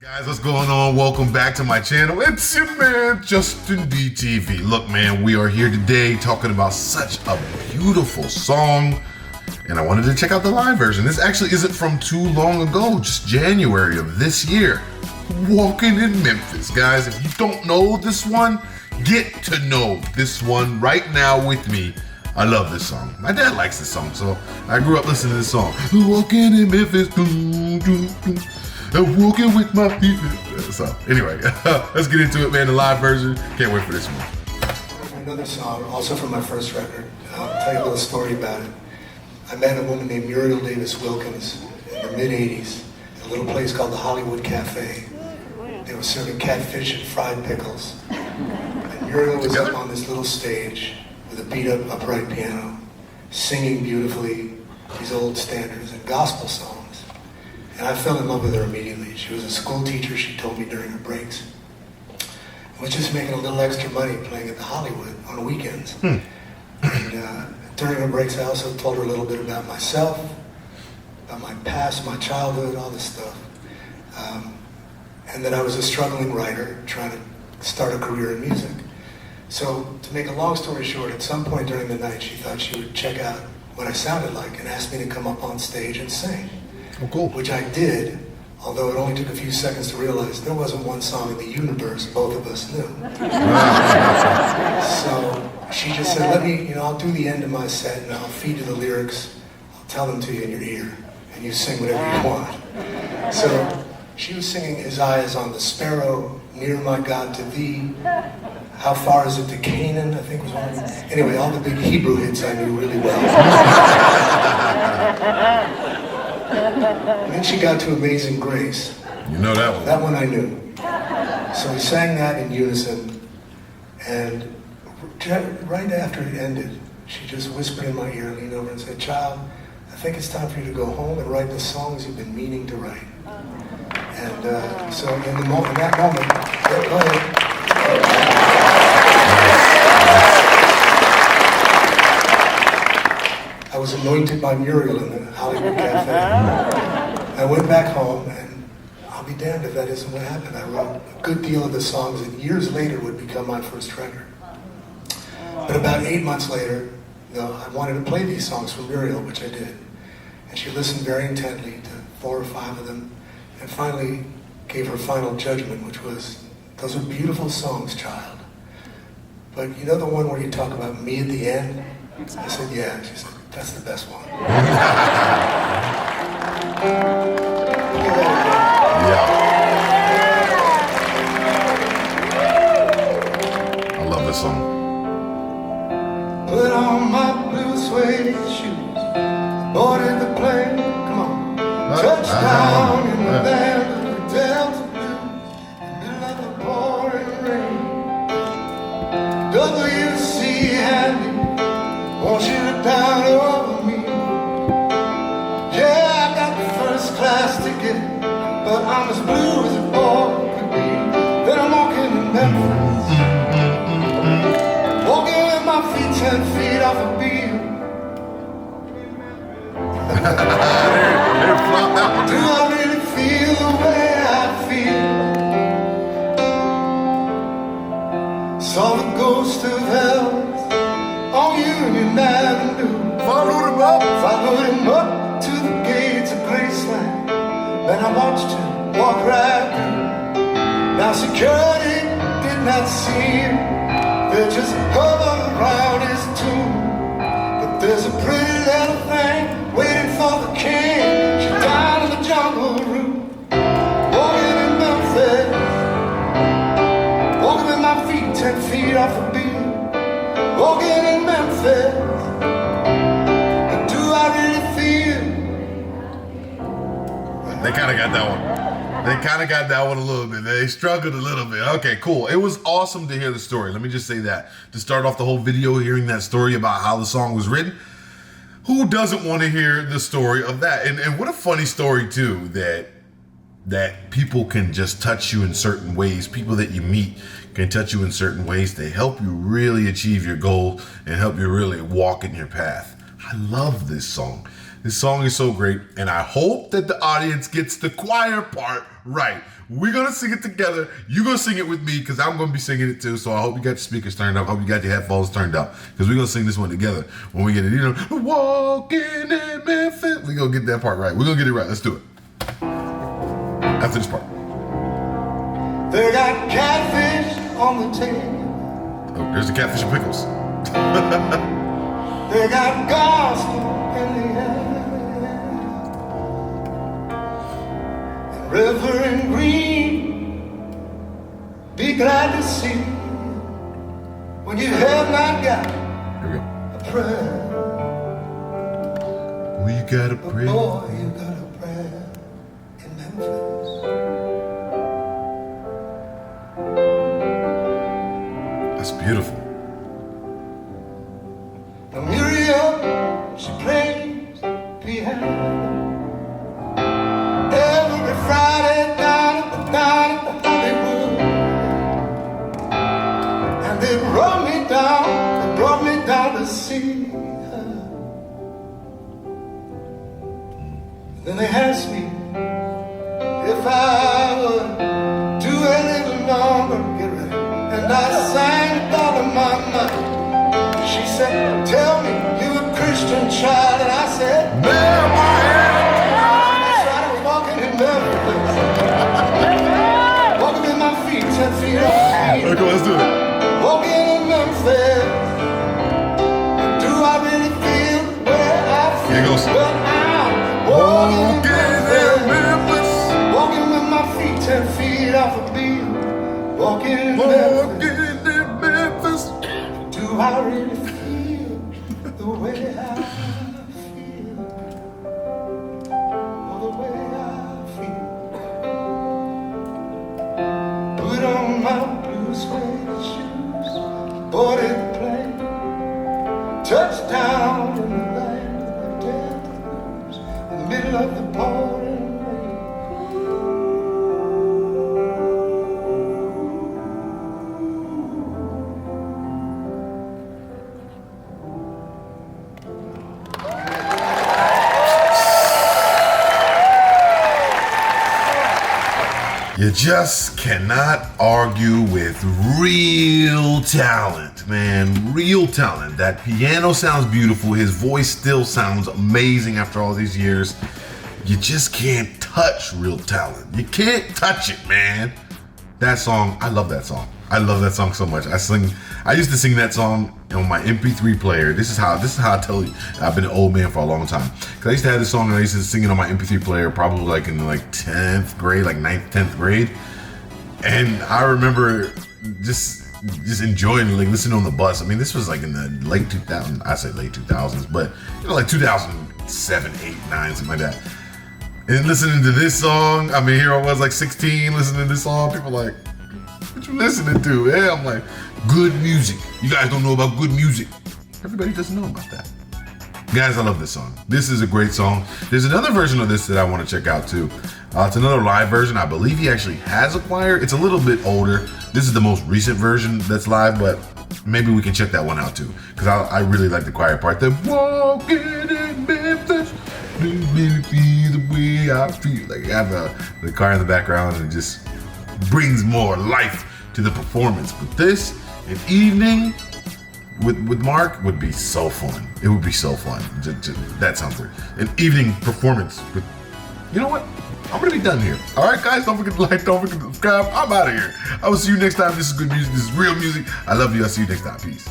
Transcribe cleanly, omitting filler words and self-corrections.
Guys, what's going on? Welcome back to my channel. It's your man, Justin DTV. Look, man, we are here today talking about such a beautiful song, and I wanted to check out the live version. This actually isn't from too long ago, just January of this year. Walking in Memphis. Guys, if you don't know this one, get to know this one right now with me. I love this song. My dad likes this song, so I grew up listening to this song. Walking in Memphis. I'm walking with my feet. So anyway, let's get into it, man. The live version. Can't wait for this one. Another song, also from my first record. I'll tell you a little story about it. I met a woman named Muriel Davis Wilkins in the mid-'80s at a little place called the Hollywood Cafe. They were serving catfish and fried pickles. And Muriel was up on this little stage with a beat-up upright piano, singing beautifully these old standards and gospel songs. And I fell in love with her immediately. She was a school teacher, she told me during her breaks. I was just making a little extra money playing at the Hollywood on the weekends. And during her breaks, I also told her a little bit about myself, about my past, my childhood, all this stuff. And that I was a struggling writer trying to start a career in music. So to make a long story short, at some point during the night, she thought she would check out what I sounded like and asked me to come up on stage and sing. Oh, cool. Which I did, although it only took a few seconds to realize there wasn't one song in the universe both of us knew. So she just said, let me, I'll do the end of my set and I'll feed you the lyrics, I'll tell them to you in your ear, and you sing whatever you want. So she was singing, His Eye is on the Sparrow, Near My God to Thee, How Far Is It to Canaan, I think was one of them. Anyway, all the big Hebrew hits I knew really well. And then she got to Amazing Grace. You know that one. That one I knew. So we sang that in unison, and right after it ended, she just whispered in my ear, leaned over and said, child, I think it's time for you to go home and write the songs you've been meaning to write. And so in that moment, go ahead. I was anointed by Muriel in the Hollywood Cafe. I went back home, and I'll be damned if that isn't what happened. I wrote a good deal of the songs that years later would become my first record. But about 8 months later, I wanted to play these songs for Muriel, which I did. And she listened very intently to 4 or 5 of them, and finally gave her final judgment, which was, those are beautiful songs, child. But you know the one where you talk about me at the end? I said, yeah. She said, that's the best one. I love this song. Put on my blue suede shoes, boarded the plane, come on. Touchdown in the land of the Delta Blues, middle of the pouring rain. W.C. Handy, won't you look down over me? Yeah, I got the first class ticket, but I'm as blue as a boy could be. Then I'm walking in Memphis, walking with my feet 10 feet off a beam. Do I really feel the way I feel? Saw the ghost of hell on Union Avenue. Followed him up to the gates of Graceland. Then I watched him walk right through. Now security did not see him, they just hovered around his tomb. But there's a pretty little thing waiting for the king. She's down in the jungle room, walking in Memphis, walking with my feet 10 feet off the beam, walking in Memphis. But do I really feel? They kind of got that one. They kind of got that one a little bit. They struggled a little bit. Okay, cool. It was awesome to hear the story. Let me just say that. To start off the whole video, hearing that story about how the song was written. Who doesn't want to hear the story of that? And what a funny story, too, that people can just touch you in certain ways. People that you meet can touch you in certain ways to help you really achieve your goal and help you really walk in your path. I love this song. This song is so great, and I hope that the audience gets the choir part right. We're gonna sing it together. You're gonna sing it with me because I'm gonna be singing it too. So I hope you got your speakers turned up. I hope you got your headphones turned up because we're gonna sing this one together when we get it. You know, walking in Memphis. We're gonna get that part right. We're gonna get it right. Let's do it. After this part. They got catfish on the table. Oh, there's the catfish and pickles. They got gospel in the air. And Reverend Green, be glad to see when you have not got Here we go. a prayer. We got a But prayer. boy, you got a prayer in Memphis. That's beautiful. Now Miriam, she plays piano every Friday down at the Hollywood. And they brought me down to see her. Then they asked me if I would do a little longer, get ready. And I sang out of my mind. She said, tell me you a Christian child. And I said, Man, my that's right, I was walking in Memphis. Walking with my feet 10 feet off the head. feet. Okay, let's do it. Walking in Memphis. Do I really feel the way I feel? Here goes. But I'm walking in Memphis. Walking with my feet 10 feet off a beat. Walking in Memphis. Do I really feel the way I feel? Oh, the way I feel. Put on my blue suede shoes, boarded the plane, touchdown in the land of the dead blues, in the middle of the pouring rain. You just cannot argue with real talent, man. Real talent. That piano sounds beautiful. His voice still sounds amazing after all these years. You just can't touch real talent. You can't touch it, man. That song, I love that song. I love that song so much. I used to sing that song on my MP3 player. This is how I tell you I've been an old man for a long time. Cause I used to have this song and I used to sing it on my MP3 player probably like in like 10th grade, like 9th, 10th grade. And I remember just enjoying like listening on the bus. I mean, this was like in the late 2000s, I say late 2000s, but you know, like 2007, 8, 9, something like that. And listening to this song, I mean, here I was like 16 listening to this song. People like, what you listening to? Yeah, I'm like, good music. You guys don't know about good music. Everybody doesn't know about that. Guys, I love this song. This is a great song. There's another version of this that I want to check out too. It's another live version. I believe he actually has a choir. It's a little bit older. This is the most recent version that's live, but maybe we can check that one out too. Because I really like the choir part. The walking in Memphis, the way I feel. Like I have the choir in the background and it just brings more life to the performance. But this, an evening with Marc would be so fun. It would be so fun. That sounds weird. An evening performance with, you know what? I'm gonna be done here. All right, guys, don't forget to like, don't forget to subscribe. I'm out of here. I will see you next time. This is good music. This is real music. I love you. I'll see you next time. Peace.